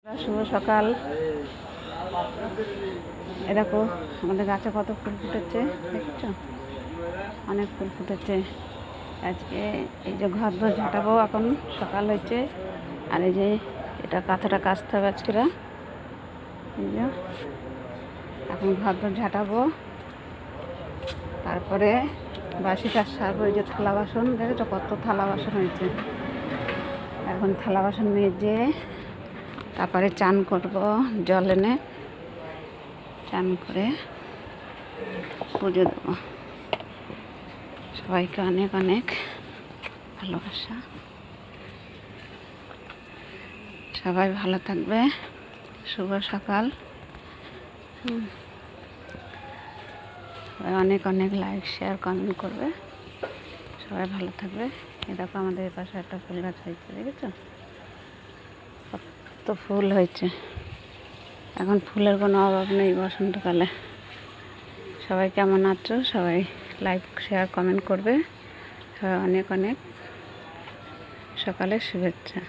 শুভ সকাল। এ দেখো আমাদের গাছে কত ফুল ফুটেছে, দেখেছ? অনেক ফুল ফুটেছে। আজকে এই যে ঘর দর ঝাঁটাবো, এখন সকাল হয়েছে। আর এই যে এটা কাঁথাটা কাচতে হবে আজকে। এই যে এখন ঘর দর ঝাঁটাবো, তারপরে বাসি কাজ সারবো। এই যে থালা বাসন দেখেছো, কত থালা বাসন হয়েছে। এখন থালা বাসন মেজে তারপরে চান করব, জল এনে চান করে পুজো দেবো। সবাইকে অনেক অনেক ভালোবাসা। সবাই ভালো থাকবে। শুভ সকাল। সবাই অনেক অনেক লাইক, শেয়ার, কমেন্ট করবে। সবাই ভালো থাকবে। এ দেখো আমাদের পাশে একটা ফুল গাছ হয়েছে, দেখেছ? কত ফুল হয়েছে। এখন ফুলের কোনো অভাব নেই বসন্তকালে। সবাই কেমন আছো? সবাই লাইক, শেয়ার, কমেন্ট করবে। সবাই অনেক অনেক সকালের শুভেচ্ছা।